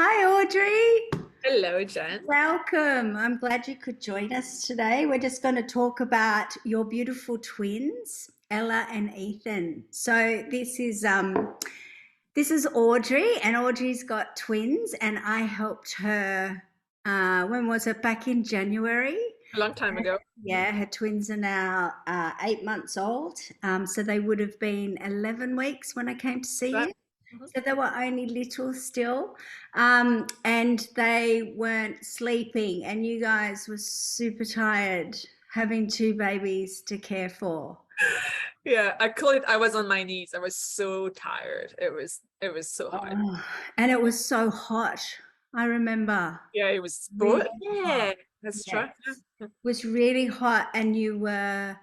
Hi, Audrey. Hello, Jen. Welcome. I'm glad you could join us today. We're just going to talk about your beautiful twins, Ella and Ethan. So this is Audrey, and Audrey's got twins, and I helped her. When was it? Back in January. A long time ago. Yeah, her twins are now 8 months old. So they would have been 11 weeks when I came to see That, you. mhm. So they were only little still, and they weren't sleeping, and you guys were super tired having two babies to care for. Yeah, I call it I was on my knees. I was so tired. It was so hot. Oh, and it was so hot. I remember Yeah, it was really good. hot. Yeah, that's Yeah, true. it Yeah. was really hot, and you were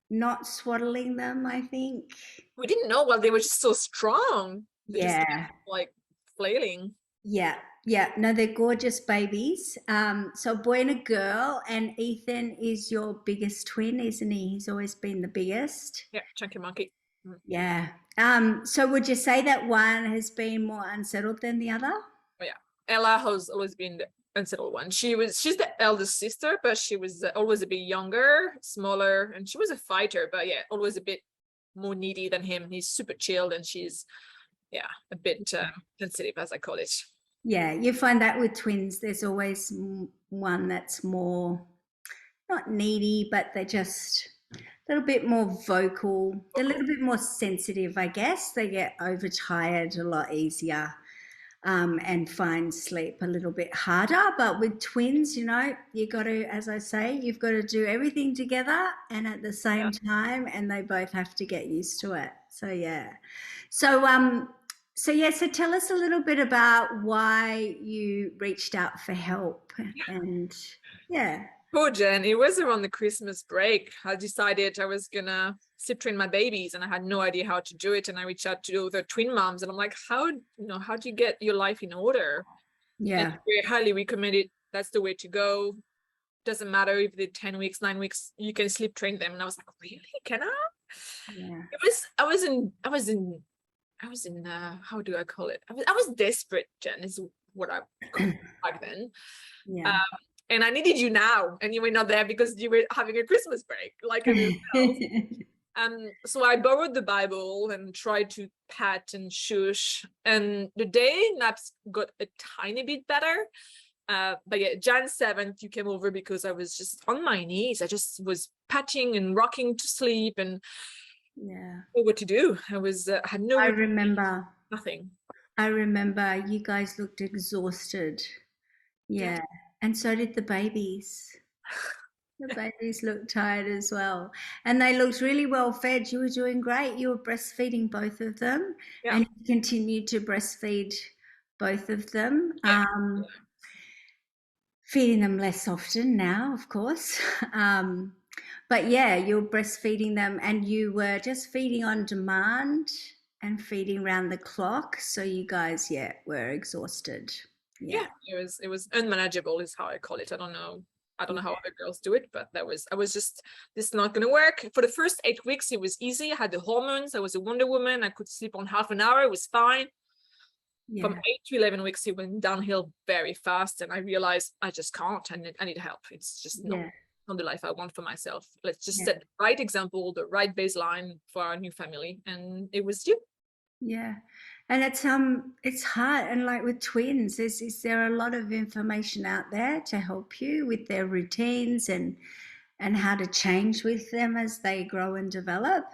not swaddling them, I think. We didn't know well, they were just so strong. They just kept Yeah. like flailing. Yeah, yeah. No, they're gorgeous babies. So a boy and a girl, and Ethan is your biggest twin, isn't he? He's always been the biggest. Yeah, chunky monkey. Mhm. Yeah. So would you say that one has been more unsettled than the other? But yeah, Ella has always been the unsettled one. She's the eldest sister, but she was always a bit younger, smaller, and she was a fighter. But yeah, always a bit more needy than him. He's super chilled, and she's a bit sensitive, as I call it. Yeah, you find that with twins, there's always one that's more not needy, but they're just a little bit more vocal. They're a little bit more sensitive, I guess. They get overtired a lot easier. And find sleep a little bit harder. But with twins, you got to, as I say, you've got to do everything together and at the Yeah. same time, and they both have to get used to it. So yeah. So tell us a little bit about why you reached out for help and yeah. Poor Jen, it was around the Christmas break. I decided I was gonna sleep train my babies, and I had no idea how to do it. And I reached out to the twin moms, and I'm like, how do you get your life in order? And Yeah. we highly recommend it. That's the way to go. Doesn't matter if they're 10 weeks, 9 weeks, you can sleep train them. And I was like, really? Can I? Yeah. I was in how do I call it? I was desperate, Jen, is what I called it back then. Yeah. Um, and I needed you now, and you were not there because you were having a Christmas break, like everyone else. So I borrowed the Bible and tried to pat and shush. And the day naps got a tiny bit better. But yeah, Jan 7th, you came over because I was just on my knees. I just was patting and rocking to sleep and Yeah. what to do. Had no I routine, remember. nothing. I remember you guys looked exhausted. Yeah. Yeah, and so did the babies. The babies looked tired as well. And they looked really well fed. You were doing great. You were breastfeeding both of them, Yeah. and you continued to breastfeed both of them. Yeah. Feeding them less often now, of course. But yeah, you're breastfeeding them, and you were just feeding on demand and feeding round the clock. So you guys, yeah, were exhausted. Yeah, Yeah. it was unmanageable is how I call it. I don't know how other girls do it, but I was just, this is not going to work. For the first 8 weeks it was easy. I had the hormones. I was a Wonder Woman. I could sleep on half an hour. It was fine. From Yeah. 8 to 11 weeks it went downhill very fast, and I realized I just can't. I need help. It's just not Yeah. not the life I want for myself. Let's just Yeah. set the right example, the right baseline for our new family, and it was you. Yeah. And it's hard, and like with twins, is there a lot of information out there to help you with their routines and how to change with them as they grow and develop?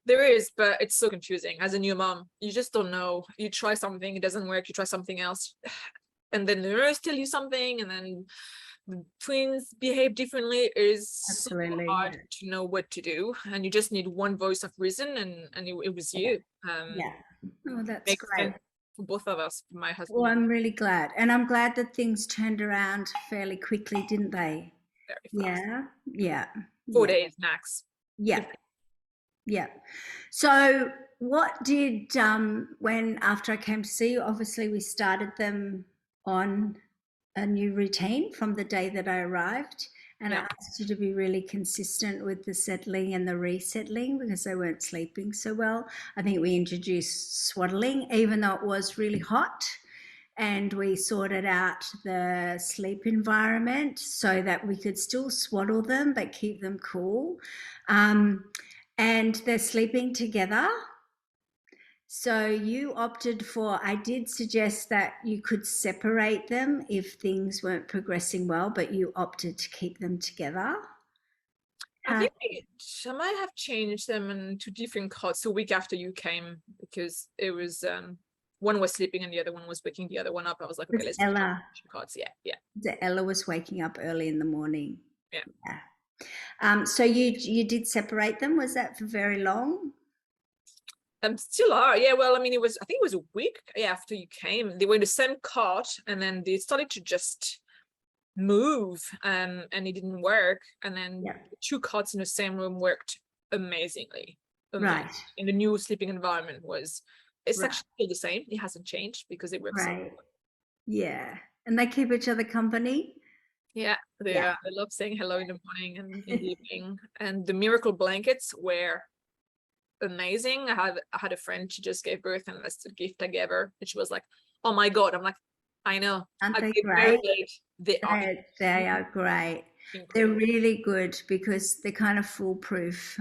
There is, but it's so confusing. As a new mom, you just don't know. You try something, it doesn't work. You try something else, and then the nurse tell you something, and then the twins behave differently. It is so Absolutely. hard to know what to do, and you just need one voice of reason, and it was Yeah. you. Yeah. Oh, that's Makes great. sense for both of us, for my Well, husband, I'm really glad. And I'm glad that things turned around fairly quickly, didn't they? very fast. Yeah. Yeah. Four Yeah. days max. Yeah. Yeah. So, what did when after I came to see you? Obviously, we started them on a new routine from the day that I arrived, and I Yeah. asked you to be really consistent with the settling and the resettling because they weren't sleeping so well. I think we introduced swaddling, even though it was really hot, and we sorted out the sleep environment so that we could still swaddle them but keep them cool. And they're sleeping together. So you opted for, I did suggest that you could separate them if things weren't progressing well, but you opted to keep them together. I think I might have changed them into different cots a week after you came, because it was one was sleeping and the other one was waking the other one up. I was like, okay, let's Ella. cots. Yeah. Ella was waking up early in the morning. Yeah. So you did separate them. Was that for very long? Still are. Yeah, well, I mean, I think it was a week after you came. They were in the same cot, and then they started to just move, and it didn't work. And then the 2 cots in the same room worked amazingly. Right. In the new sleeping environment it's actually still the same. It hasn't changed because it works so well. Yeah. And they keep each other company. Yeah, they love saying hello in the morning and in the evening. And the miracle blankets were amazing. I had a friend, she just gave birth, and that's the gift I gave her, and she was like, oh my god. I'm like, I know. Aren't I they gave great? late. They are great. incredible. They're really good because they're kind of foolproof.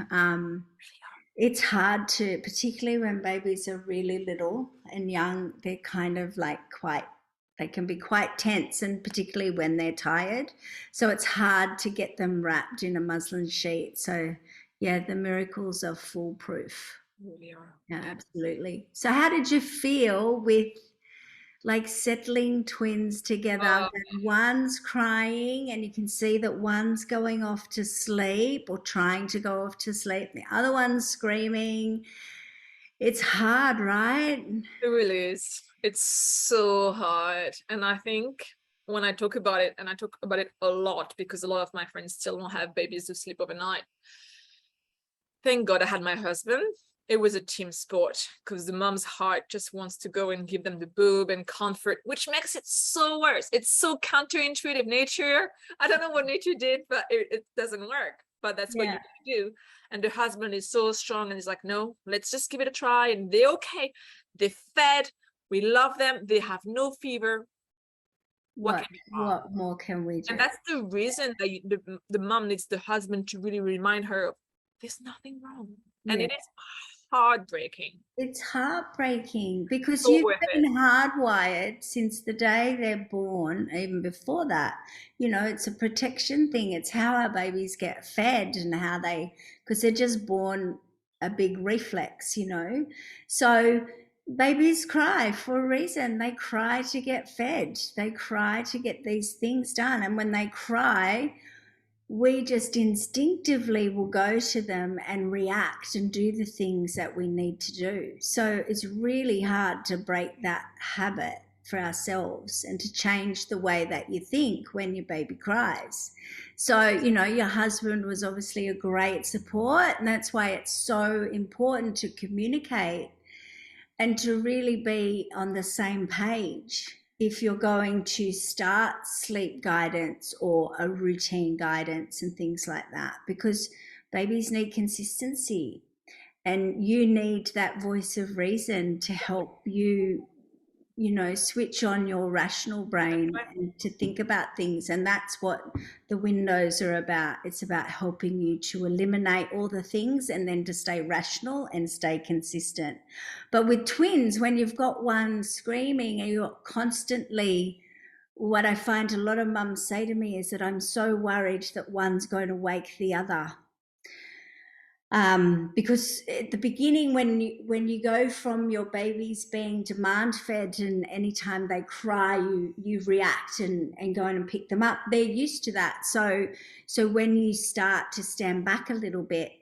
It's hard to, particularly when babies are really little and young, they're kind of like they can be quite tense, and particularly when they're tired. So it's hard to get them wrapped in a muslin sheet. So yeah, the miracles are foolproof. Really are. Yeah, absolutely. So how did you feel with like settling twins together? One's crying and you can see that one's going off to sleep or trying to go off to sleep. The other one's screaming. It's hard, right? It really is. It's so hard. And I think when I talk about it, and I talk about it a lot because a lot of my friends still don't have babies who sleep overnight. Thank God I had my husband. It was a team sport because the mom's heart just wants to go and give them the boob and comfort, which makes it so worse. It's so counterintuitive. Nature, I don't know what nature did, but it doesn't work. But that's what you do. And the husband is so strong and he's like, no, let's just give it a try. And they're okay. They're fed. We love them. They have no fever. What more can we do? And that's the reason that the mom needs the husband to really remind her there's nothing wrong. And it is heartbreaking. It's heartbreaking because you've been hardwired since the day they're born, even before that. You know, it's a protection thing. It's how our babies get fed and how because they're just born a big reflex, you know. So babies cry for a reason. They cry to get fed. They cry to get these things done. And when they cry, we just instinctively will go to them and react and do the things that we need to do. So it's really hard to break that habit for ourselves and to change the way that you think when your baby cries. So, you know, your husband was obviously a great support, and that's why it's so important to communicate and to really be on the same page if you're going to start sleep guidance or a routine guidance and things like that, because babies need consistency and you need that voice of reason to help you, you know, switch on your rational brain and to think about things. And that's what the windows are about. It's about helping you to eliminate all the things and then to stay rational and stay consistent. But with twins, when you've got one screaming and you're constantly, what I find a lot of mums say to me is that I'm so worried that one's going to wake the other. Because at the beginning, when you go from your babies being demand fed and anytime they cry, you react and go in and pick them up, they're used to that. So when you start to stand back a little bit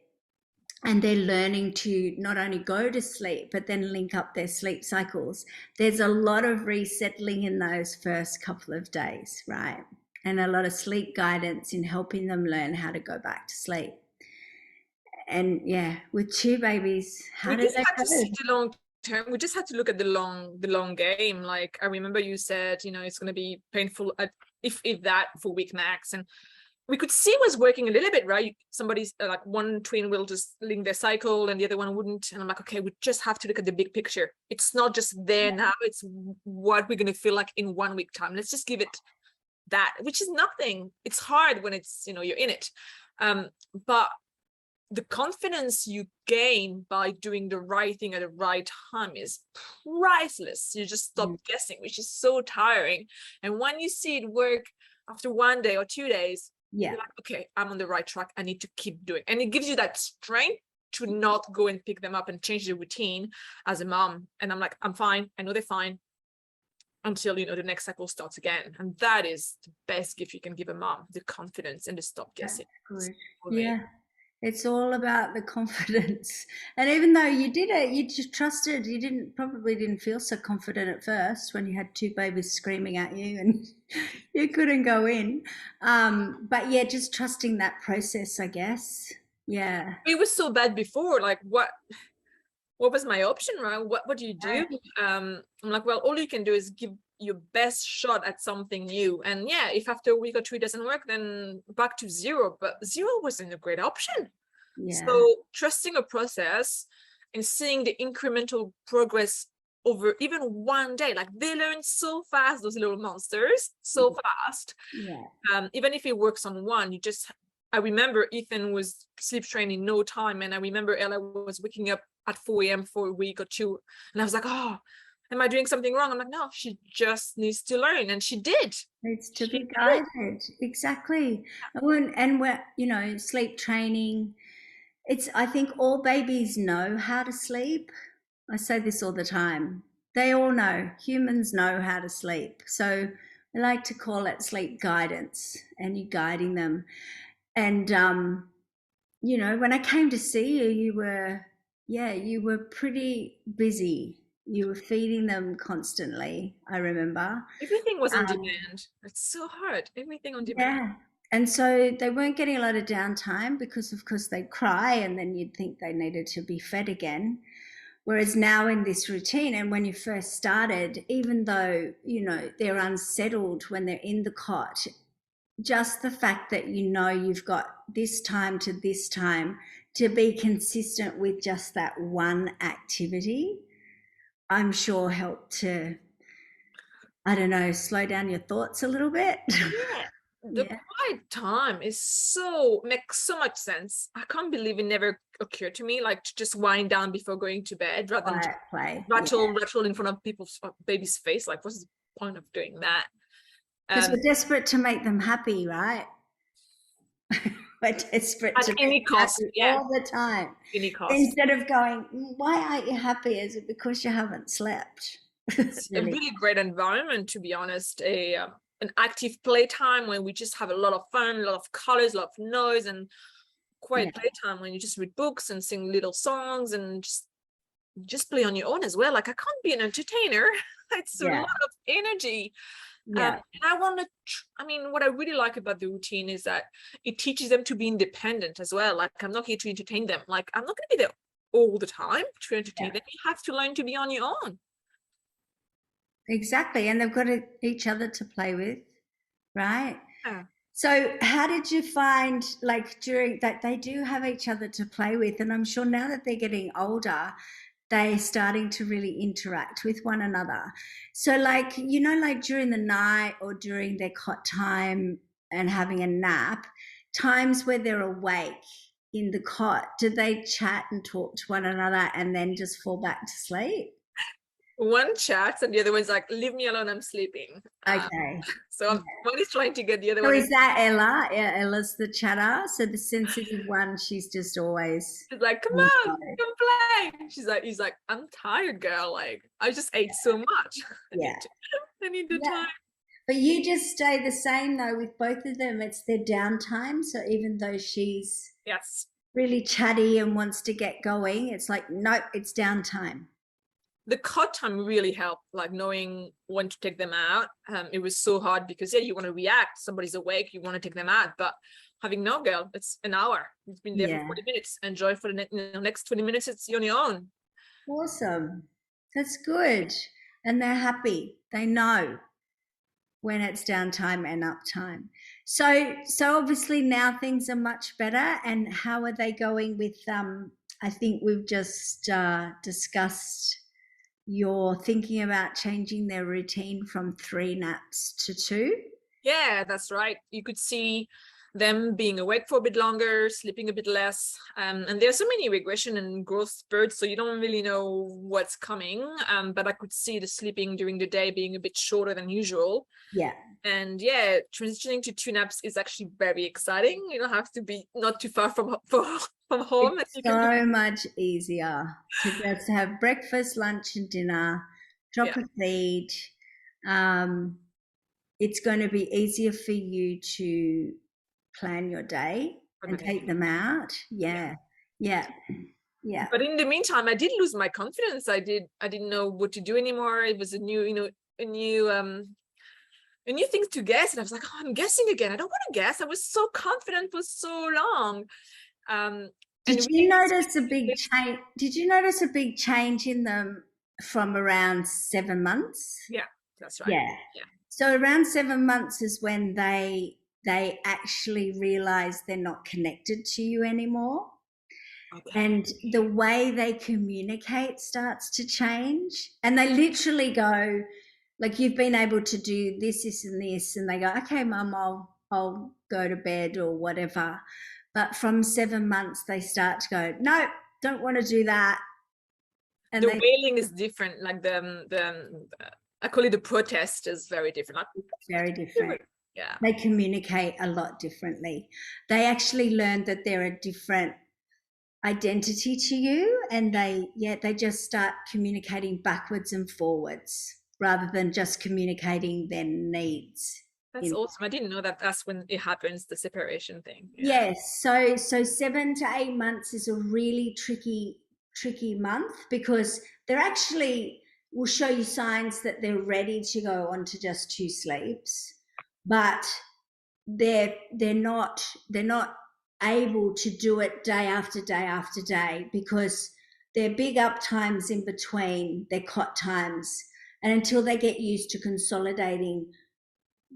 and they're learning to not only go to sleep, but then link up their sleep cycles, there's a lot of resettling in those first couple of days, right? And a lot of sleep guidance in helping them learn how to go back to sleep. And yeah, with 2 babies, how did that go? To see the long term. We just had to look at the long game. Like I remember you said, you know, it's going to be painful if that for week max, and we could see was working a little bit, right? Somebody's like one twin will just link their cycle and the other one wouldn't. And I'm like, okay, we just have to look at the big picture. It's not just there now, it's what we're going to feel like in 1 week time. Let's just give it that, which is nothing. It's hard when it's, you know, you're in it. But the confidence you gain by doing the right thing at the right time is priceless. You just stop guessing, which is so tiring. And when you see it work after 1 day or 2 days, Yeah. you're like, okay, I'm on the right track. I need to keep doing. And it gives you that strength to not go and pick them up and change the routine as a mom. And I'm like, I'm fine. I know they're fine until, you know, the next cycle starts again. And that is the best gift you can give a mom, the confidence and the stop guessing. Good. Yeah. It's all about the confidence. And even though you did it, you just trusted, you probably didn't feel so confident at first when you had two babies screaming at you and you couldn't go in. But yeah, just trusting that process, I guess. Yeah. It was so bad before. Like, what was my option, right? What do you do? I'm like, well, all you can do is give your best shot at something new. And yeah, if after a week or two it doesn't work, then back to zero. But zero wasn't a great option. Yeah. So trusting a process and seeing the incremental progress over even 1 day, like they learn so fast, those little monsters, so fast. Yeah. Even if it works on one, I remember Ethan was sleep trained in no time. And I remember Ella was waking up at 4 a.m. for a week or two. And I was like, oh, am I doing something wrong? I'm like, no, she just needs to learn. And she did. Needs to be guided. Exactly. And we're, you know, sleep training. I think all babies know how to sleep. I say this all the time. They all know. Humans know how to sleep. So I like to call it sleep guidance, and you guiding them. And you know, when I came to see you, you were pretty busy. You were feeding them constantly, I remember. Everything was on demand. It's so hard. Everything on demand. Yeah. And so they weren't getting a lot of downtime because, of course, they'd cry and then you'd think they needed to be fed again. Whereas now in this routine, and when you first started, even though, you know, they're unsettled when they're in the cot, just the fact that you know you've got this time to this time to be consistent with just that one activity, I'm sure helped to, I don't know, slow down your thoughts a little bit. Yeah. The quiet time makes so much sense. I can't believe it never occurred to me, like to just wind down before going to bed rather than play. rattle in front of people's baby's face. Like, what's the point of doing that? Because we're desperate to make them happy, right? We're desperate at to any make them cost, happy yeah. all the time. Any cost. Instead of going, why aren't you happy? Is it because you haven't slept? It's a really great environment, to be honest. An active playtime when we just have a lot of fun, a lot of colors, a lot of noise, and quiet playtime when you just read books and sing little songs and just play on your own as well. Like, I can't be an entertainer. It's a lot of energy. And what I really like about the routine is that it teaches them to be independent as well. Like, I'm not here to entertain them. Like, I'm not going to be there all the time to entertain them. You have to learn to be on your own. Exactly. And they've got each other to play with, right? Yeah. So how did you find, like, during that they do have each other to play with? And I'm sure now that they're getting older, they're starting to really interact with one another. So, like, you know, like during the night or during their cot time and having a nap, times where they're awake in the cot, do they chat and talk to one another and then just fall back to sleep? One chats and the other one's like, leave me alone, I'm sleeping. Okay. So one is trying to get the other So one. is that Ella? Yeah, Ella's the chatter. So the sensitive one, she's just always. She's like, come on, come play. He's like, I'm tired, girl. Like, I just ate so much. I need the time. But you just stay the same though with both of them. It's their downtime. So even though she's really chatty and wants to get going, it's like, nope, it's downtime. The cot time really helped, like knowing when to take them out. It was so hard because you want to react. Somebody's awake, you want to take them out, but having no girl, it's an hour. It's been there for 40 minutes. Enjoy for the next 20 minutes. It's on your own. Awesome. That's good. And they're happy. They know. when it's downtime and uptime. So obviously now things are much better. And how are they going with? I think we've just discussed you're thinking about changing their routine from 3 naps to 2. Yeah, that's right. You could see them being awake for a bit longer, sleeping a bit less. And there's so many regression and growth spurts, so you don't really know what's coming. But I could see the sleeping during the day being a bit shorter than usual. Yeah. And yeah, transitioning to 2 naps is actually very exciting. You don't have to be not too far from home. It's so much easier to just have breakfast, lunch, and dinner, drop Yeah. a feed. It's going to be easier for you to plan your day and take them out. Yeah. Yeah. Yeah. But in the meantime, I did lose my confidence. I didn't know what to do anymore. It was a new thing to guess. And I was like, oh, I'm guessing again. I don't want to guess. I was so confident for so long. Did you notice a big change? Did you notice a big change in them from around 7 months? Yeah, that's right. Yeah. So around 7 months is when they actually realize they're not connected to you anymore. Okay. And the way they communicate starts to change. And they literally go, like, you've been able to do this, this, and this. And they go, okay, Mum, I'll go to bed or whatever. But from 7 months, they start to go, no, don't want to do that. And the wailing is different. Like I call it the protest is very different. Like, very different. Yeah. They communicate a lot differently. They actually learn that they're a different identity to you, and they just start communicating backwards and forwards rather than just communicating their needs. That's awesome. I didn't know that that's when it happens, the separation thing. Yeah. Yes. So 7 to 8 months is a really tricky month, because they're actually will show you signs that they're ready to go on to just 2 sleeps, but they're not able to do it day after day after day, because there are big up times in between their cot times, and until they get used to consolidating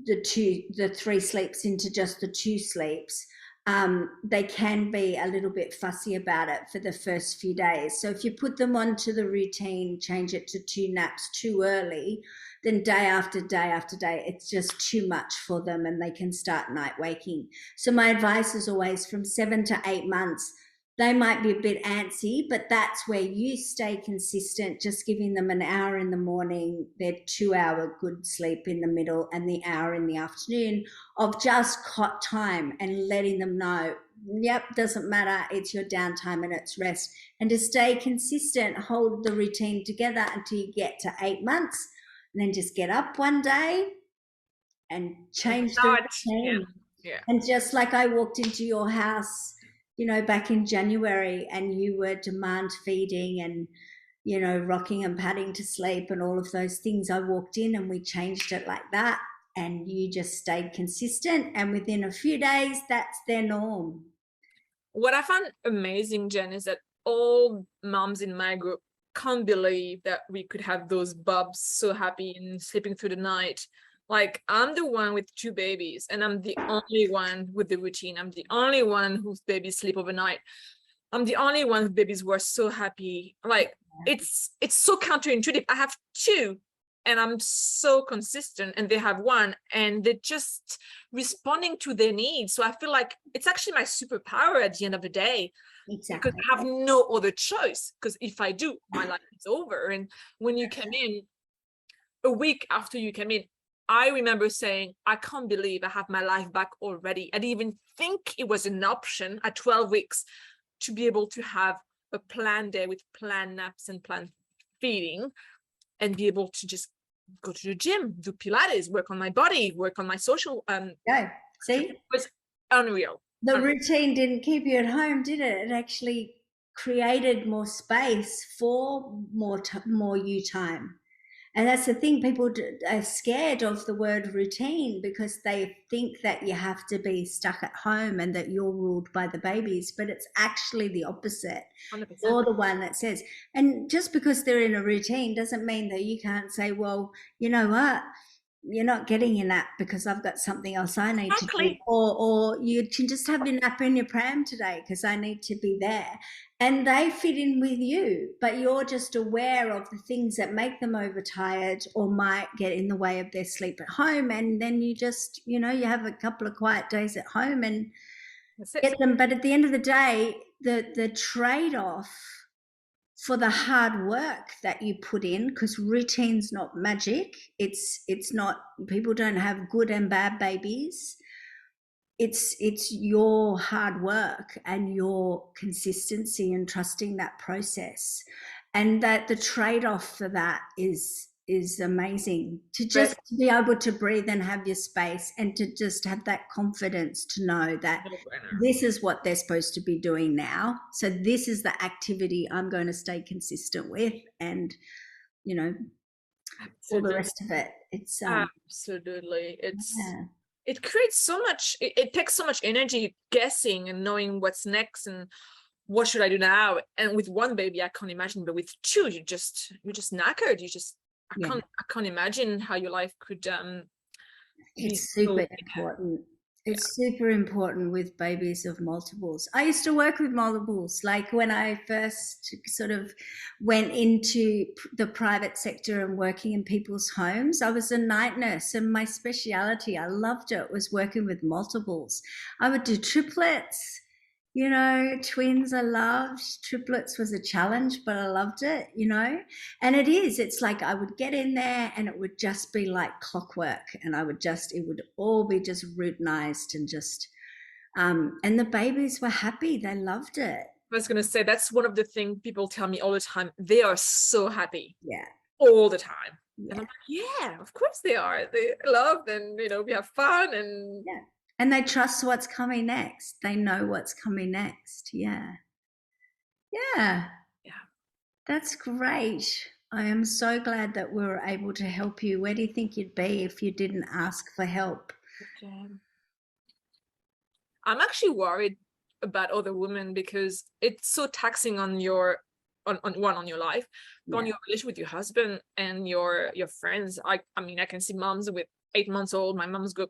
the 3 sleeps into just the 2 sleeps, they can be a little bit fussy about it for the first few days. So if you put them onto the routine, change it to 2 naps too early, then day after day after day, it's just too much for them and they can start night waking. So my advice is always from 7 to 8 months, they might be a bit antsy, but that's where you stay consistent, just giving them an hour in the morning, their 2-hour good sleep in the middle, and the hour in the afternoon of just cot time, and letting them know, yep, doesn't matter, it's your downtime and it's rest. And to stay consistent, hold the routine together until you get to 8 months, and then just get up one day and change the routine. Yeah. And just like I walked into your house, you know, back in January, and you were demand feeding and, you know, rocking and patting to sleep and all of those things, I walked in and we changed it like that, and you just stayed consistent, and within a few days that's their norm. What I found amazing, Jen, is that all moms in my group can't believe that we could have those bubs so happy and sleeping through the night. Like, I'm the one with 2 babies, and I'm the only one with the routine. I'm the only one whose babies sleep overnight. I'm the only one whose babies were so happy. Like, it's so counterintuitive. I have 2 and I'm so consistent, and they have 1, and they're just responding to their needs. So I feel like it's actually my superpower at the end of the day. Exactly. Because I have no other choice, because if I do, my life is over. And when you came in, a week after you came in, I remember saying, I can't believe I have my life back already. I didn't even think it was an option at 12 weeks to be able to have a planned day with planned naps and planned feeding, and be able to just go to the gym, do Pilates, work on my body, work on my social. See? It was unreal. The routine didn't keep you at home, did it? It actually created more space for more you time. And that's the thing, people are scared of the word routine because they think that you have to be stuck at home and that you're ruled by the babies, but it's actually the opposite. 100%. You're the one that says, and just because they're in a routine doesn't mean that you can't say, well, you know what, you're not getting your nap because I've got something else I need to do, Exactly. or you can just have your nap in your pram today because I need to be there. And they fit in with you, but you're just aware of the things that make them overtired or might get in the way of their sleep at home. And then you just, you have a couple of quiet days at home and That's it. get them. But at the end of the day, the trade-off for the hard work that you put in, because routine's not magic, it's not, people don't have good and bad babies. It's your hard work and your consistency and trusting that process, and that the trade-off for that is amazing, to But just be able to breathe and have your space and to just have that confidence to know that no brainer. this is what they're supposed to be doing now, so this is the activity I'm going to stay consistent with, and you know all the Absolutely. rest of it. It's Absolutely. yeah, It creates so much, it takes so much energy guessing and knowing what's next and what should I do now. And with one baby, I can't imagine, but with two, you're just knackered. yeah. I can't imagine how your life could be It's so super big. important. Yeah. It's super important with babies of multiples. I used to work with multiples. Like when I first sort of went into the private sector and working in people's homes, I was a night nurse, and my speciality, I loved it, was working with multiples. I would do triplets, twins I loved. Triplets was a challenge, but I loved it. And it's like I would get in there and it would just be like clockwork, and it would all be just routinized and just, and the babies were happy. They loved it. I was gonna say that's one of the things people tell me all the time. They are so happy Yeah. all the time. And Yeah. I'm like, yeah, of course they are. They love, and we have fun, and Yeah. And they trust what's coming next. They know what's coming next. Yeah. Yeah. yeah. That's great. I am so glad that we were able to help you. Where do you think you'd be if you didn't ask for help? Okay. I'm actually worried about other women because it's so taxing on your on your life, on Yeah. your relationship with your husband and your friends. I mean, I can see moms with 8 months old. My mom's got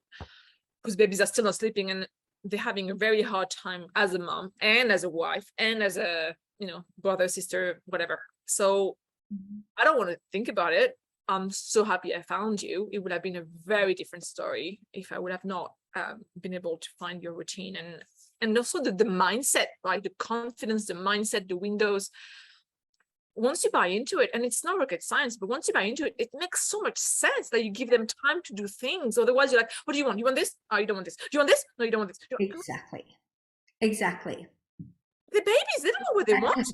whose babies are still not sleeping, and they're having a very hard time as a mom and as a wife and as a brother, sister, whatever. So Mhm. I don't want to think about it. I'm so happy I found you. It would have been a very different story if I would have not been able to find your routine, and also the mindset, right? The confidence, the mindset, the windows. Once you buy into it, and it's not rocket science, but once you buy into it, it makes so much sense that you give them time to do things. Otherwise, you're like, what do you want? You want this? Oh, you don't want this. Do you want this? No, you don't want this. Exactly. Exactly. The babies, they don't know what they want.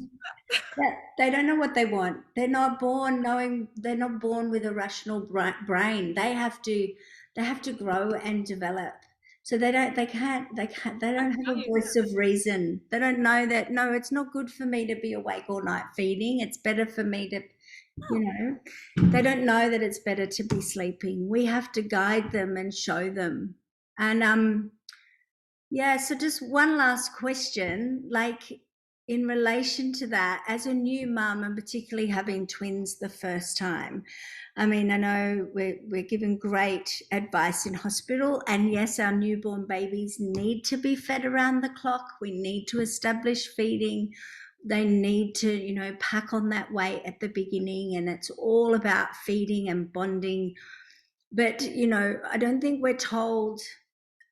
Yeah, they don't know what they want. They're not born knowing. They're not born with a rational brain. They have to grow and develop. So they don't. They can't. They I don't have tell a you. voice of reason. They don't know that. No, it's not good for me to be awake all night feeding. It's better for me to, you know. They don't know that it's better to be sleeping. We have to guide them and show them. And yeah, so just one last question, like in relation to that, as a new mum and particularly having twins the first time, I mean, I know we're given great advice in hospital, and yes, our newborn babies need to be fed around the clock. We need to establish feeding. They need to, pack on that weight at the beginning, and it's all about feeding and bonding. But, I don't think we're told,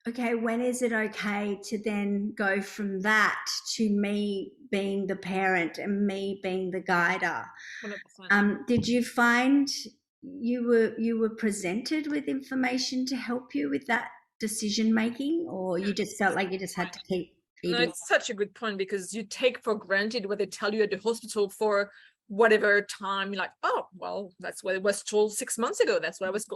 okay, when is it okay to then go from that to me being the parent and me being the guider? 100%. Did you find you were presented with information to help you with that decision making, or you just felt like you just had to keep No, feeding? it's such a good point, because you take for granted what they tell you at the hospital for whatever time. You're like, oh, well, that's what it was told 6 months ago. That's what I was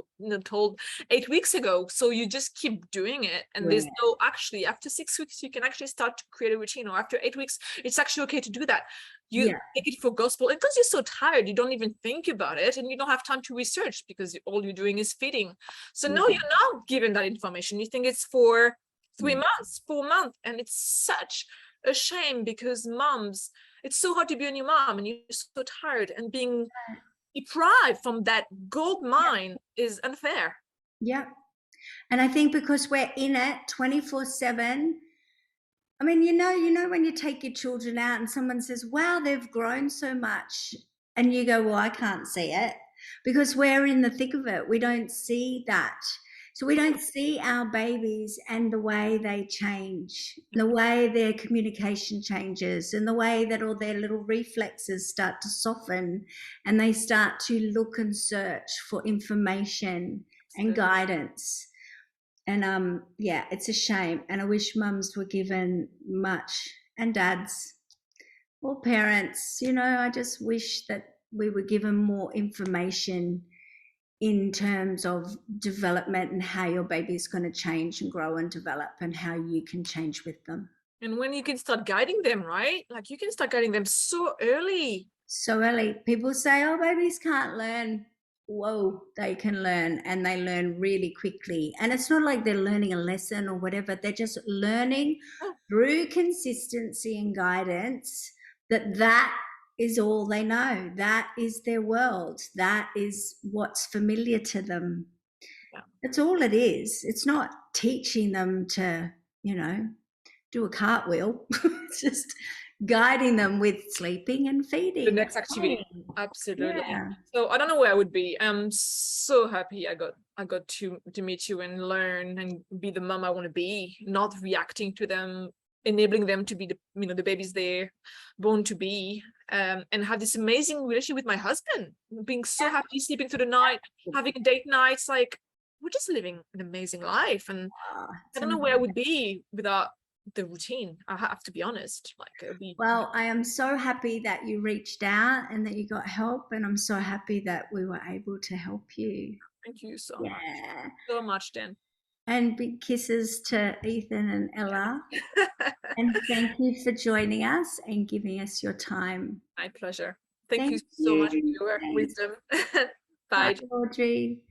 told 8 weeks ago. So you just keep doing it. And there's Doing no, actually, after 6 weeks, you can actually start to create a routine. Or after 8 weeks, it's actually okay to do that. it. You Yeah, take it for gospel. And because you're so tired, you don't even think about it, and you don't have time to research because all you're doing is feeding. So no, yeah, you're not given that information. You think it's for three yeah. months, 4 months. And it's such a shame, because moms, it's so hard to be a new mom and you're so tired, and being deprived from that gold mine is unfair. Yeah. And I think because we're in it 24/7, I mean, when you take your children out and someone says, wow, they've grown so much. And you go, well, I can't see it because we're in the thick of it. We don't see that. So we don't see our babies and the way they change, the way their communication changes, and the way that all their little reflexes start to soften and they start to look and search for information and guidance. And yeah, it's a shame. And I wish mums were given much, and dads or parents, I just wish that we were given more information in terms of development and how your baby is going to change and grow and develop and how you can change with them. And when you can start guiding them, right? Like you can start guiding them so early. So early. People say, oh, babies can't learn. Whoa, they can learn, and they learn really quickly. And it's not like they're learning a lesson or whatever. They're just learning through consistency and guidance that is all they know. That is their world. That is what's familiar to them. Yeah. That's all it is. It's not teaching them to, do a cartwheel. It's just guiding them with sleeping and feeding. The next activity. Absolutely. Yeah. So I don't know where I would be. I'm so happy I got to meet you and learn and be the mom I want to be, not reacting to them, enabling them to be the babies they're born to be, and have this amazing relationship with my husband, being so happy, sleeping through the night, having date nights. Like, we're just living an amazing life. And I don't know where I would be without the routine. I have to be honest. Well, I am so happy that you reached out and that you got help, and I'm so happy that we were able to help you. Thank you so much, Dan. And big kisses to Ethan and Ella. And thank you for joining us and giving us your time. My pleasure. Thank you so much for your wisdom. Bye, Audrey.